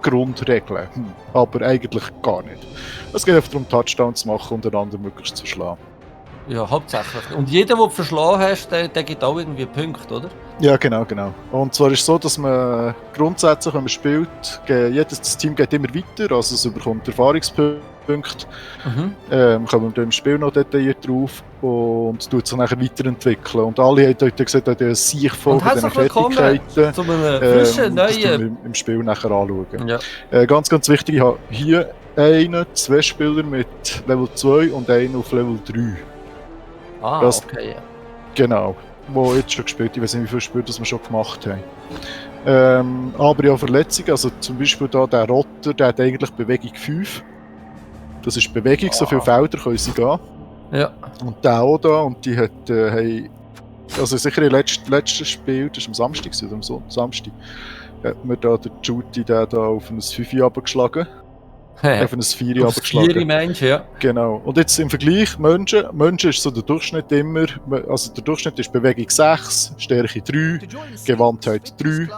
Grundregeln. Aber eigentlich gar nicht. Es geht einfach darum, Touchdown zu machen und einander möglichst zu schlagen. Ja, hauptsächlich. Und jeder, den du verschlagen hast, der gibt auch irgendwie Punkte, oder? Ja, genau. Und zwar ist es so, dass man grundsätzlich, wenn man spielt, jedes Team geht immer weiter, also es bekommt Erfahrungspunkte. Kommen wir im Spiel noch detailliert drauf und tut sich nachher weiterentwickeln. Und alle haben heute gesagt, dass die sich von diesen Fertigkeiten zu einem frischen, neuen im Spiel nachher anschauen. Ja. Ganz, ganz wichtig, ich habe hier 2 Spieler mit Level 2 und einen auf Level 3. Okay, ja. Genau, wo jetzt schon gespielt, ich weiß nicht, wie viele Spiele das wir schon gemacht haben. Aber ja, Verletzungen, also zum Beispiel da der Rotter, der hat eigentlich Bewegung 5. Das ist Bewegung, so viele Felder können sie gehen. Ja. Und der auch da, und die hat, also sicher im letzten Spiel, das war am Samstag oder am Samstag, hat mir da der Judy da auf ein 5 runtergeschlagen. Auf ein 4 runtergeschlagen. 4 Menschen, ja. Genau. Und jetzt im Vergleich, Menschen ist so der Durchschnitt immer, also der Durchschnitt ist Bewegung 6, Stärke 3, Gewandtheit 3.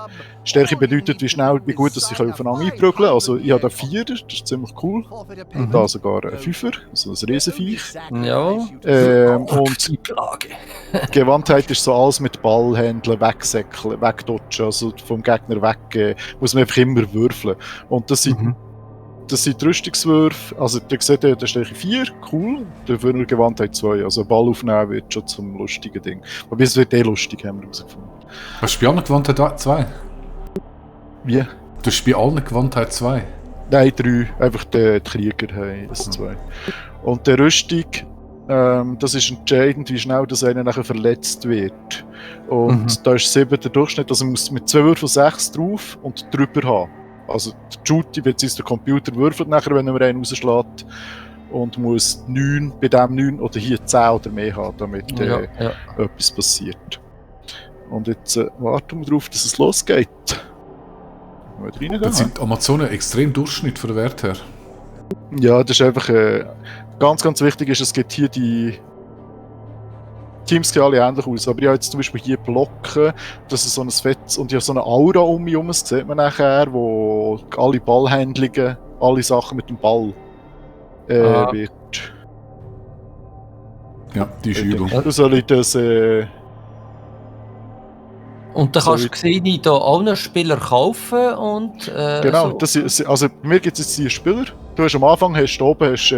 Stärke bedeutet, wie gut dass sie aufeinander einprügeln können. Also ich habe da 4, das ist ziemlich cool. Und da sogar ein 5er, also ein Riesenviech. Ja. Und Gewandtheit ist so alles mit Ball handeln, wegsäckeln, wegdodgen, also vom Gegner weg, muss man einfach immer würfeln. Und das sind das sind die Rüstungswürfe, also ihr seht ja, da stehe ich 4, cool, dafür nur Gewandtheit 2, also Ball aufnehmen wird schon zum lustigen Ding. Aber es wird lustig, haben wir herausgefunden. Hast du bei allen Gewandtheit 2? Wie? Du hast bei allen Gewandtheit 2? Nein, 3, einfach die Krieger haben es 2. Und der Rüstung, das ist entscheidend, wie schnell das einer nachher verletzt wird. Und da ist 7 der Durchschnitt, also man muss mit 2 Würfeln 6 drauf und drüber haben. Also der Judy bzw. der Computer würfelt nachher, wenn er einen rausschlägt, und muss 9, bei dem 9 oder hier 10 oder mehr haben, damit etwas passiert. Und jetzt warten wir darauf, dass es losgeht. Das sind Amazonen extrem Durchschnitt von der Wert her. Ja, das ist einfach ganz, ganz wichtig, es gibt hier die Teams sehen alle ähnlich aus, aber ich habe jetzt zum Beispiel hier Blocken, das ist so ein Fett, und ich habe so eine Aura um mich herum, das sieht man nachher, wo alle Ballhandlungen, alle Sachen mit dem Ball wird. Ja, die ist übel. Du soll ich das und dann kannst du gesehen, da allen Spieler kaufen und genau, so. Das ist, also bei mir gibt es jetzt die Spieler, du hast am Anfang oben 1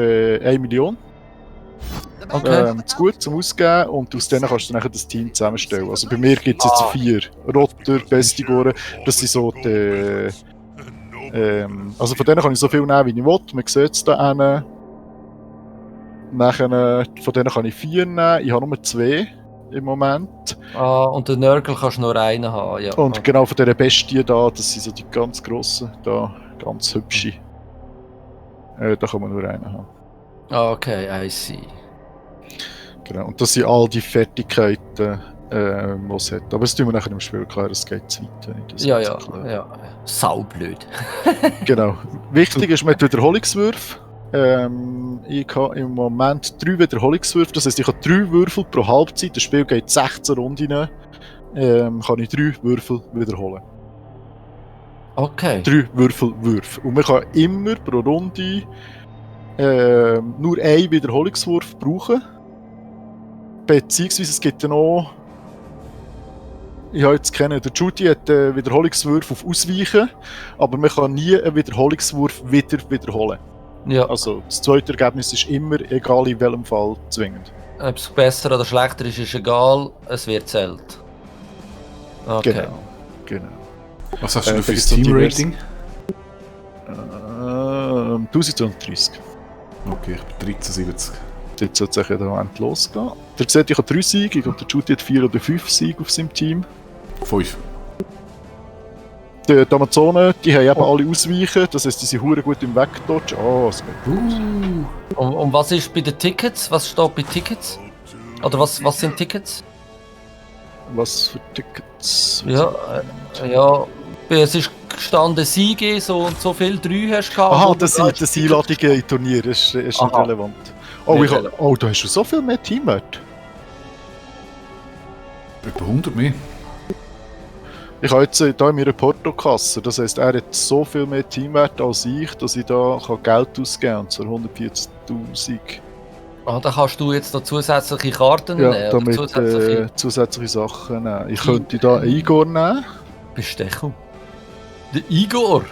Million. Okay. Zu gut zum Ausgeben, und aus denen kannst du dann das Team zusammenstellen. Also bei mir gibt es jetzt 4. Rotter, Bestigoren, das sind so die... also von denen kann ich so viel nehmen, wie ich will. Man sieht es da hinten. Nachher, von denen kann ich 4 nehmen. Ich habe nur 2 im Moment. Und den Nörgel kannst du nur einen haben, ja. Und genau von dieser Bestie da, das sind so die ganz grossen, da, ganz hübsche. Da kann man nur einen haben. Okay, I see. Genau, und das sind all die Fertigkeiten, die es hat. Aber das tun wir nachher im Spiel klar, es geht zu weit. Ja. Saublöd. Genau. Wichtig ist, man hat Wiederholungswürfe. Ich habe im Moment 3 Wiederholungswürfe, das heisst, ich habe 3 Würfel pro Halbzeit. Das Spiel geht 16 Runden rein. Kann ich 3 Würfel wiederholen. Okay. 3 Würfelwürfe. Und man kann immer pro Runde nur einen Wiederholungswurf brauchen. Beziehungsweise es gibt ja noch, ich habe jetzt kennen, der Judy hat einen Wiederholungswurf auf Ausweichen, aber man kann nie einen Wiederholungswurf wiederholen. Ja. Also das zweite Ergebnis ist immer, egal in welchem Fall, zwingend. Ob es besser oder schlechter ist egal, es wird zählt. Okay. Genau. Was hast du für das Team-Rating? 1030. Okay, ich bin 1370. Jetzt sollte es ja dann losgehen. Ihr seht, ich habe 3 Siege, ich glaube, der Judy hat 4 oder 5 Siege auf seinem Team. 5. Die Amazonen, die haben eben alle Ausweichen, das heisst, die sind hure gut im Wegdodgen. Oh, es geht. Und was ist bei den Tickets? Was steht bei Tickets? Oder was sind Tickets? Was für Tickets? Ja, es ist gestanden Siege, so und so viel, 3 hast du gehabt. Aha, das sind Einladungen in Turnier, ist nicht relevant. Oh, da hast du so viel mehr Teamwert. Etwa 100 mehr. Ich habe jetzt hier in meiner Portokasse, das heisst, er hat so viel mehr Teamwert als ich, dass ich da Geld ausgeben kann, und zwar 140'000. Ah, da kannst du jetzt noch zusätzliche Karten Ja, nehmen? damit Oder zusätzliche Sachen nehmen. Ich könnte da einen Igor nehmen. Bestechung. Der Igor!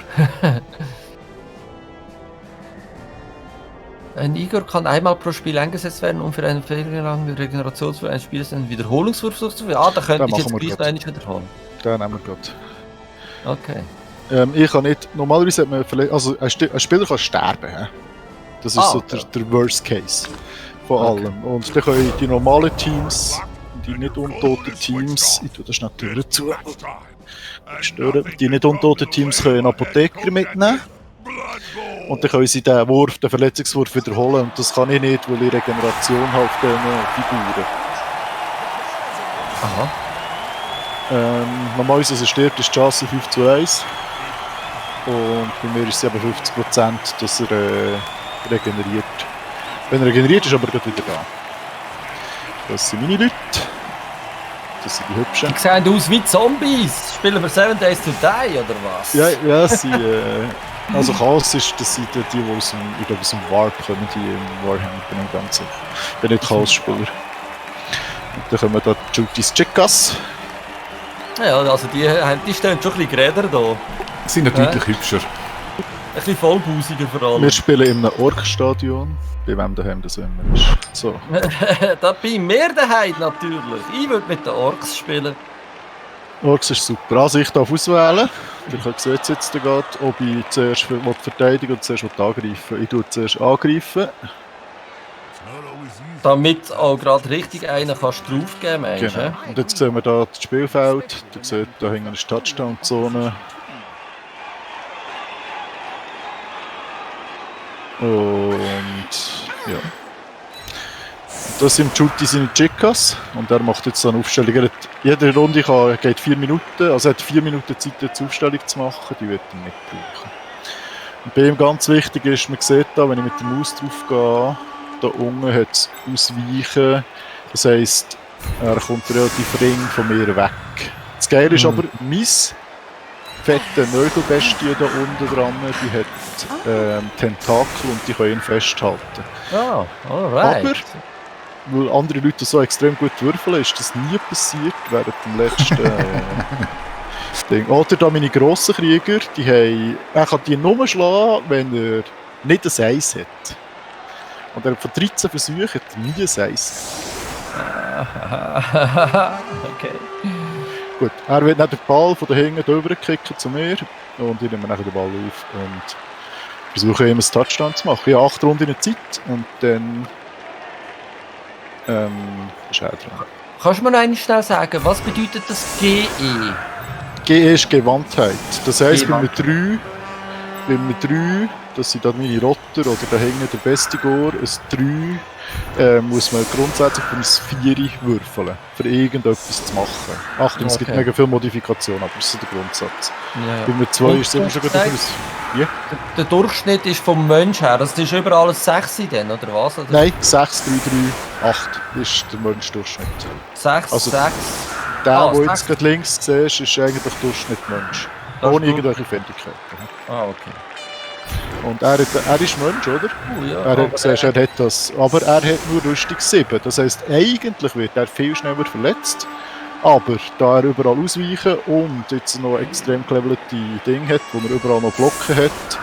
Ein Igor kann einmal pro Spiel eingesetzt werden, um für eine fehlerlange Regenerationswurf eines Spielers einen Wiederholungswurf durchzuführen. Ah, da könnte ich jetzt gleich noch einmal wiederholen. Den nehmen wir gerade. Okay. Ich kann nicht, normalerweise hat man vielleicht, also ein Spieler kann sterben. He? Das ist so der Worst Case von allem. Und dann können die normalen Teams, die nicht untoten Teams, ich tue das schnell die Tür zu, stören, die nicht untoten Teams können einen Apotheker mitnehmen. Und dann können sie den Verletzungswurf wiederholen. Und das kann ich nicht, weil ich Regeneration habe auf diesen Figuren. Aha. Normalerweise, als er stirbt, ist die Chance 5:1. Und bei mir ist es eben 50%, dass er regeneriert. Wenn er regeneriert, ist er aber gerade wieder da. Das sind meine Leute. Das sind die Hübschen. Die sehen aus wie Zombies. Spielen wir 7 Days to Die, oder was? Ja, sie... also Chaos ist, das sind die aus dem Warp kommen, die im Warhammer, bin ich ganz sicher. Ich bin nicht Chaos-Spieler. Und dann kommen da die Jutis Chickas. Ja, also die stehen schon ein bisschen Gräder da. Sie sind natürlich hübscher. Ein bisschen vollbusiger vor allem. Wir spielen in einem Ork-Stadion. Bei wem daheim das immer ist. So. Da bei mir daheim natürlich. Ich würde mit den Orks spielen. Orks ist super. Also ich darf auswählen. Ich sehe jetzt gerade, ob ich zuerst verteidigen oder zuerst angreifen. Ich tue zuerst angreifen. Damit auch gerade richtig einen kannst draufgeben, meinst du? Genau. Und jetzt sehen wir hier das Spielfeld. Ihr seht, da hinten ist die Touchdown-Zone. Und ja. Das sind Juti seine Chickas und er macht jetzt eine Aufstellung. Jede Runde geht 4 Minuten, also er hat 4 Minuten Zeit, eine Aufstellung zu machen, die wird er nicht brauchen. Und bei ihm ganz wichtig ist, man sieht da, wenn ich mit der Maus drauf gehe, da unten hat es Ausweichen, das heisst, er kommt relativ ring von mir weg. Das Geile ist aber, mein fette Mögelbestie da unten dran, die hat Tentakel und die können ihn festhalten. Ah, alright. Aber, weil andere Leute so extrem gut würfeln, ist das nie passiert während dem letzten Ding. Oder da meine grossen Krieger, er kann die nur schlagen, wenn er nicht ein Eis hat. Und er hat von 13 Versuchen nie ein Eis. Okay. Gut, er wird dann den Ball von da hinten rüberkicken zu mir und ich nehme nachher den Ball auf und versuche ihm einen Touchdown zu machen. Ich habe 8 Runden Zeit und dann ist er dran. Kannst du mir noch einmal schnell sagen, was bedeutet das GE? GE ist Gewandtheit. Das heisst, bei mir 3, das sind dann meine Rotter oder da hinten der Bestigor, ein 3 muss man grundsätzlich für ein 4 würfeln, für irgendetwas zu machen. Achtung, es gibt mega viele Modifikationen, aber das ist der Grundsatz. Ja. Bei mir 2 ist es immer schon gut aus. Ja? Der Durchschnitt ist vom Mensch her, das ist überall ein 6 dann, oder was? Oder? Nein, 6, 3, 3, 8 ist der Menschdurchschnitt. 6, Also, 6. Der, den du jetzt gerade links siehst, ist eigentlich Durchschnitt Mensch. Ohne irgendwelche Fertigkeiten. Ah, okay. Und er ist Mensch, oder? Ja, Er hat das. Aber er hat nur Rüstung 7. Das heisst, eigentlich wird er viel schneller verletzt. Aber da er überall ausweichen und jetzt noch extrem gelevelte Dinge hat, wo er überall noch Blocken hat,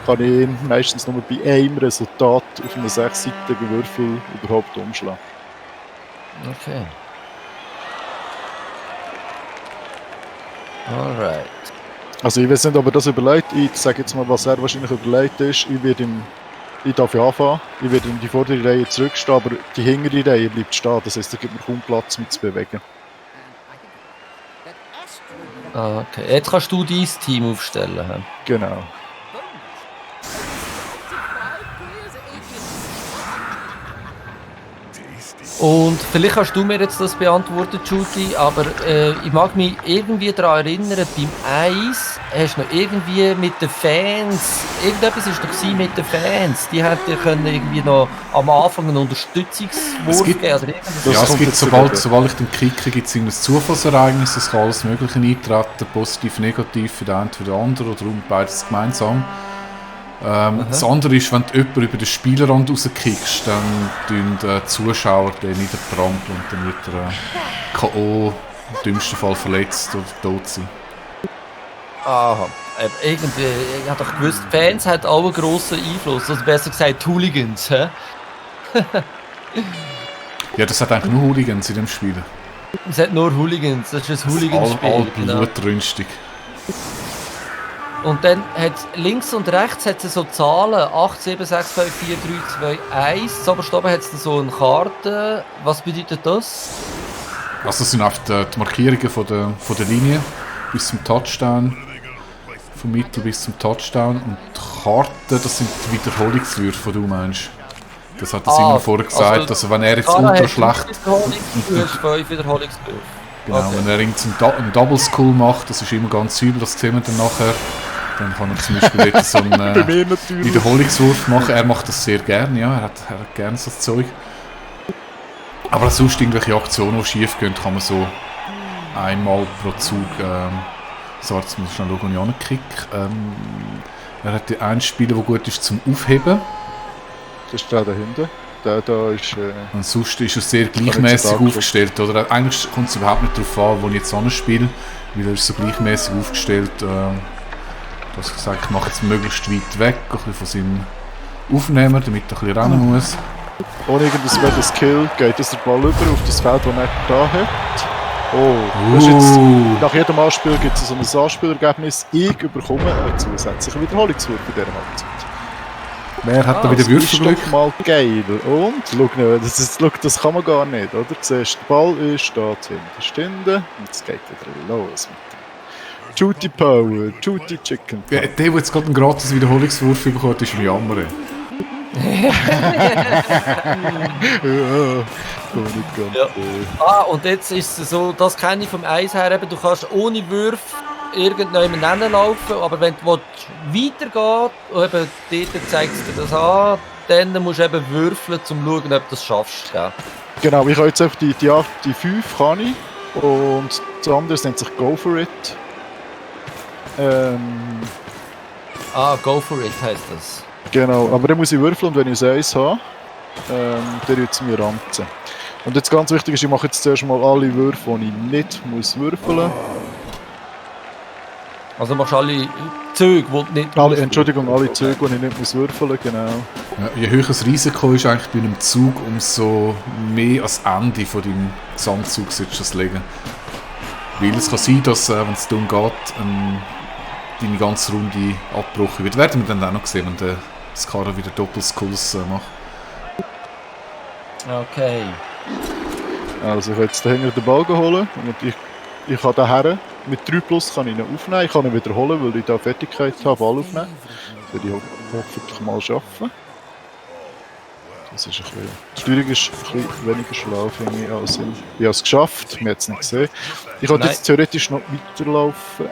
kann ich ihn meistens nur bei einem Resultat auf einem 6-seitigen Würfel überhaupt umschlagen. Okay. Alright. Also ich weiß nicht, ob er das überlegt. Ich sage jetzt mal, was er wahrscheinlich überlegt ist. Ich darf ja anfangen. Ich werde in die vordere Reihe zurückstehen, aber die hintere Reihe bleibt stehen. Das heisst, da gibt mir kaum Platz, mich zu bewegen. Ah, okay. Jetzt kannst du dein Team aufstellen. He? Genau. Und vielleicht kannst du mir jetzt das beantworten, Judy, aber ich mag mich irgendwie daran erinnern, beim Eis hast du noch irgendwie mit den Fans, irgendetwas ist doch mit den Fans, die hätten können irgendwie noch am Anfang einen Unterstützungswurf geben oder irgendwas. Ja, es gibt, sobald ich den kicke, gibt es ein Zufallsereignis, es kann alles Mögliche eintreten, positiv, negativ, für den einen, für den anderen oder beides gemeinsam. Das andere ist, wenn du jemanden über den Spielerrand rauskickst, dann tun die Zuschauer den niedertrampeln und dann wird er K.O. im dümmsten Fall verletzt oder tot sein. Aha, irgendwie, ich habe doch gewusst, Fans haben auch einen grossen Einfluss, also besser gesagt Hooligans, hä? Ja, das hat eigentlich nur Hooligans in dem Spiel. Es hat nur Hooligans, das ist ein Hooliganspiel. All blutrünstig. Und dann hat links und rechts hat es so Zahlen, 8, 7, 6, 5, 4, 3, 2, 1. Zuoberst oben hat es so eine Karte. Was bedeutet das? Also das sind oft die Markierungen von der Linie bis zum Touchdown. Vom Mittel bis zum Touchdown. Und die Karten, das sind die Wiederholungswürfe, die du meinst. Das hat er Simon vorher gesagt. Also wenn er jetzt ultra schlecht... Du hast 5 Wiederholungswürfe. Genau, okay. Wenn er einen Double School macht, das ist immer ganz übel, das sehen wir dann nachher. Dann kann er zum Beispiel wieder so einen Wiederholungswurf machen. Er macht das sehr gerne, ja, er hat gerne so das Zeug. Aber sonst irgendwelche Aktionen, die schief gehen, kann man so einmal pro Zug, so jetzt muss ich schnell schauen, wo ich anklicke. Er hat einen Spieler, der gut ist zum Aufheben. Das ist der da hinten. Der da ist... Und sonst ist er sehr gleichmäßig aufgestellt, oder? Eigentlich kommt es überhaupt nicht darauf an, wo ich jetzt anspiele, weil er ist so gleichmäßig aufgestellt, dass ich sage, ich mache jetzt möglichst weit weg, ein bisschen von seinem Aufnehmer, damit er ein bisschen rennen muss. Ohne irgendein Skill geht der Ball über auf das Feld, das er da hat. Oh, das ist jetzt, nach jedem Anspiel gibt es so ein Anspielergebnis. Ich bekomme einen zusätzlichen Wiederholungswurf in dieser Halbzeit. Wer hat da wieder Würfelglück? Das ist doch mal geil. Und, schau, das kann man gar nicht, oder? Du siehst, der Ball ist da hinten und es geht wieder los mit dem Judy Power, Judy Chicken Power. Ja, der jetzt gerade einen gratis Wiederholungswurf bekommen hat, ist am Jammern. Ja. Und jetzt ist es so, das kenne ich vom Eis her, eben, du kannst ohne Würfe irgendjemanden hinlaufen, aber wenn du weitergehst, und eben dort zeigt es dir das an, dann musst du eben würfeln, um zu schauen, ob du das schaffst. Ja. Genau, ich habe jetzt einfach die 5 kann ich und das andere nennt sich Go For It. Go For It heisst das. Genau, aber dann muss ich würfeln und wenn ich ein 1 habe, dann wird es mir ranzen. Und jetzt ganz wichtig ist, ich mache jetzt zuerst mal alle Würfe, die ich nicht muss würfeln muss. Also machst du alle Züge, die du nicht alle Züge, die ich nicht muss würfeln, genau. Ja, je höher das Risiko ist eigentlich bei einem Zug, umso mehr ans Ende von deinem Gesamtzug solltest du das legen. Weil es kann sein, dass, wenn es darum geht, deine ganze Runde abgebrochen wird. Werden wir dann auch noch sehen, wenn der Skara wieder Doppelskulls macht. Okay. Also ich habe jetzt dahinter den Ball geholt und ich kann daher mit 3+ kann ich ihn aufnehmen. Ich kann ihn wiederholen, weil ich da Fertigkeit habe, Ball aufnehmen. Das werde ich hoffentlich mal schaffen. Das ist ein bisschen, die Steuerung ist ein bisschen weniger schlau, finde ich, als ich habe es geschafft. Wir haben es nicht gesehen. Ich könnte jetzt theoretisch noch weiterlaufen.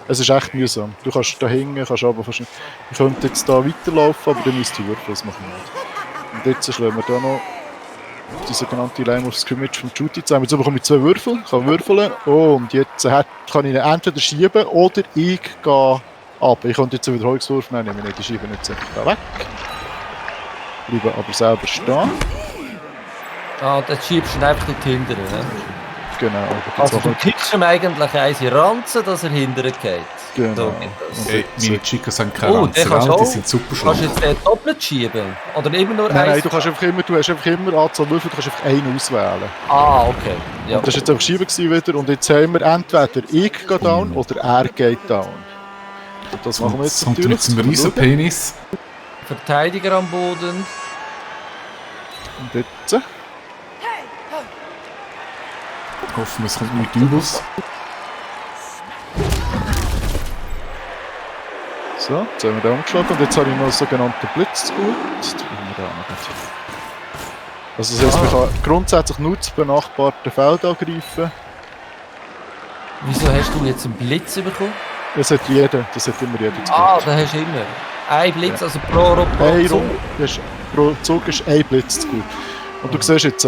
Es ist echt mühsam. Du kannst da hängen, aber fast nicht. Ich könnte jetzt da weiterlaufen, aber dann müsste ich würfeln, das mache ich nicht. Und jetzt schlagen wir da noch die sogenannte Line of Scrimmage von Judy zusammen. Jetzt bekomme ich 2 Würfel, kann würfeln und jetzt kann ich ihn entweder schieben oder ich gehe ab. Ich könnte jetzt einen Wiederholungswurf nehmen, nehme ich nicht, ich schiebe ihn jetzt einfach da weg. Bleibe aber selber stehen. Dann schiebst du ihn einfach nicht hinterher, ne? Genau. Also du kickst ihm eigentlich eins in Ranzen, dass er hinterher geht. Genau. So meine Chicas haben keine Ranzen, die sind super schlau. Kannst du jetzt den doppelt schieben? Oder immer nur Nein, du hast einfach immer Anzahl Würfel, du kannst einfach einen auswählen. Okay. Ja. Und das war jetzt einfach Schieben wieder und jetzt haben wir entweder ich gehe down oder er geht down. Und das machen wir jetzt natürlich. Mit einem riesen Penis. Verteidiger am Boden. Und jetzt? Hoffen wir, es kommt nicht Übels. So, jetzt haben wir den umgeschlagen und jetzt habe ich noch einen sogenannten Blitz gut. Also das heisst, man kann grundsätzlich nur das benachbarte Feld angreifen. Wieso hast du jetzt einen Blitz bekommen? Das hat immer jeder. Den hast du immer. Ein Blitz, also pro Zug. Pro Zug ist ein Blitz zu gut. Und du siehst jetzt,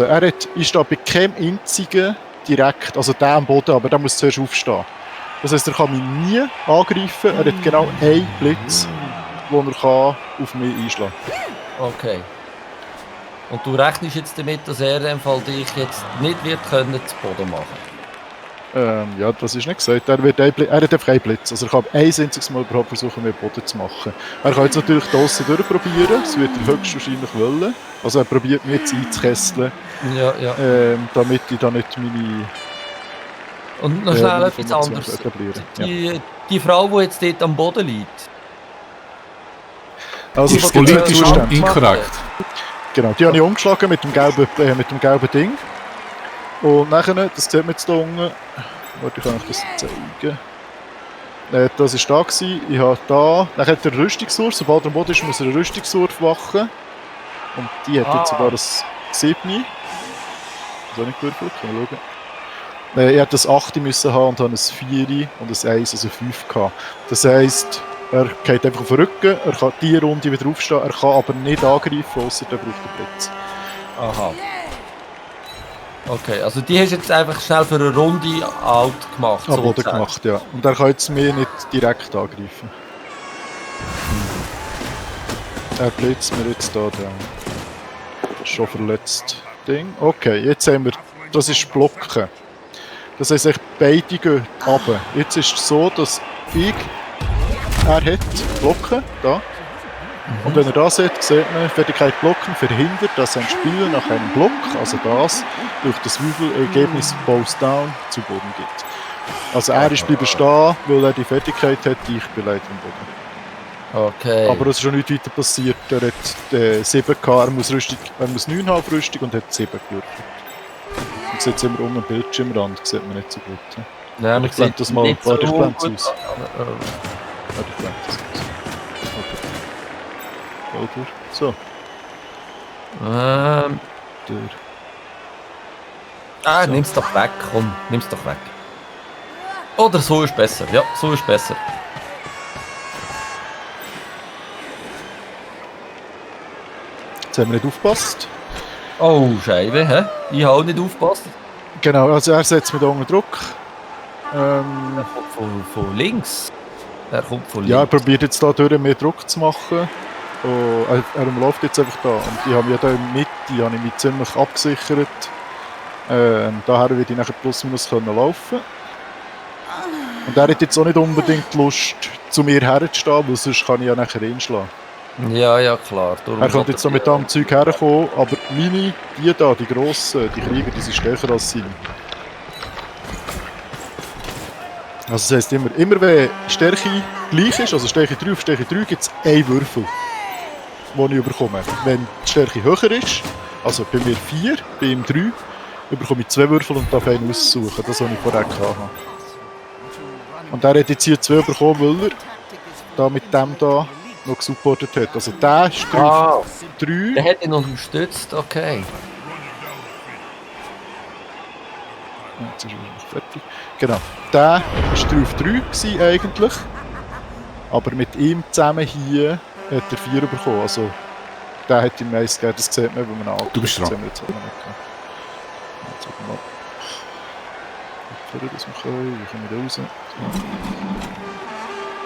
ich stehe bei keinem einzigen direkt, also der am Boden, aber der muss zuerst aufstehen. Das heisst, er kann mich nie angreifen, er hat genau einen Blitz, den er auf mich einschlagen kann. Okay. Und du rechnest jetzt damit, dass er in dem Fall dich jetzt nicht wird können zu Boden machen? Ja, das ist nicht gesagt. Er hat einfach einen Blitz. Also er kann ein einziges Mal überhaupt versuchen, mehr Boden zu machen. Er kann jetzt natürlich draussen durchprobieren, das wird er höchstwahrscheinlich wollen. Also er probiert mich jetzt einzukesseln, ja. damit ich da nicht meine... Und noch schnell etwas anderes. Die Frau, die jetzt dort am Boden liegt. Also das ist politisch inkorrekt. Genau, die habe ich umgeschlagen mit dem gelben Ding. Und nachher, das sieht man jetzt hier unten. Warte, ich kann euch das zeigen. Das war da gewesen. Ich habe da. Dann hat er eine Rüstungswurf. Sobald er am Boden ist, muss er eine Rüstungswurf machen. Und die hat jetzt sogar ein 7. So nicht gewürfelt, können wir schauen. Ich hätte das 8 müssen haben und habe ein 4 und ein 1, also 5 gehabt. Das heisst, er geht einfach auf den Rücken, er kann diese Runde wieder aufstehen, er kann aber nicht angreifen, ausser er braucht den Blitz. Aha. Okay, also die hast du jetzt einfach schnell für eine Runde out gemacht. Am Boden gemacht, ja. Und er kann jetzt mir nicht direkt angreifen. Er blitzt mir jetzt da den schon verletzt Ding. Okay, jetzt haben wir, das ist Blocken. Das heisst, beide gehen runter. Jetzt ist es so, dass er hat Blocken, da. Und wenn ihr das seht, sieht man, Fertigkeit Blocken verhindert, dass ein Spieler nach einem Block, also das, durch das Würfelergebnis Bows Down zu Boden geht. Also er ist bleiben stehen, weil er die Fertigkeit hat, ich bin leider am Boden. Okay. Aber es ist schon nicht weiter passiert, er hat 7 gehabt, er muss 9 haben Rüstung und hat 7 gewürfelt. Und sieht immer unten am Bildschirmrand, sieht man nicht so gut. Nein, ich blende das mal, ich blende das aus. Okay. So. Nimm's doch weg, komm, nimm's doch weg. Oder so ist besser, ja, so ist besser. Jetzt haben wir nicht aufgepasst. Oh, Scheibe, hä? Ich habe auch nicht aufgepasst. Genau, also er setzt mit unter Druck. Er kommt von links. Ja, er probiert jetzt da durch mehr Druck zu machen. Er umläuft jetzt einfach da. Und ich habe ja da in der Mitte mich ziemlich abgesichert. Daher werde ich nachher plus minus laufen. Und er hat jetzt auch nicht unbedingt Lust, zu mir herzustehen, weil sonst kann ich ja nachher hinschlagen. Ja, klar. Er könnte jetzt noch mit dem Zeug herkommen, aber die grossen, die Krieger, die sind stärker als seine. Also das heisst immer wenn Stärke gleich ist, also Stärke 3 auf Stärke 3, gibt es einen Würfel, den ich bekomme. Wenn die Stärke höher ist, also bei mir 4, bei ihm 3, bekomme ich 2 Würfel und darf einen aussuchen, das was ich vorher hatte. Und er hat jetzt hier 2 bekommen, weil er da mit dem da noch gesupportet hat. Also der streift 3. Der hat ihn unterstützt, okay. Jetzt ist er noch fertig. Genau. Der war 3 auf 3 gewesen, eigentlich. Aber mit ihm zusammen hier hat er 4 bekommen. Also der hat ihm meist gegeben, das sieht man, wenn man anguckt. Du bist dran. Jetzt haben wir das wir können. Wie kommen wir raus?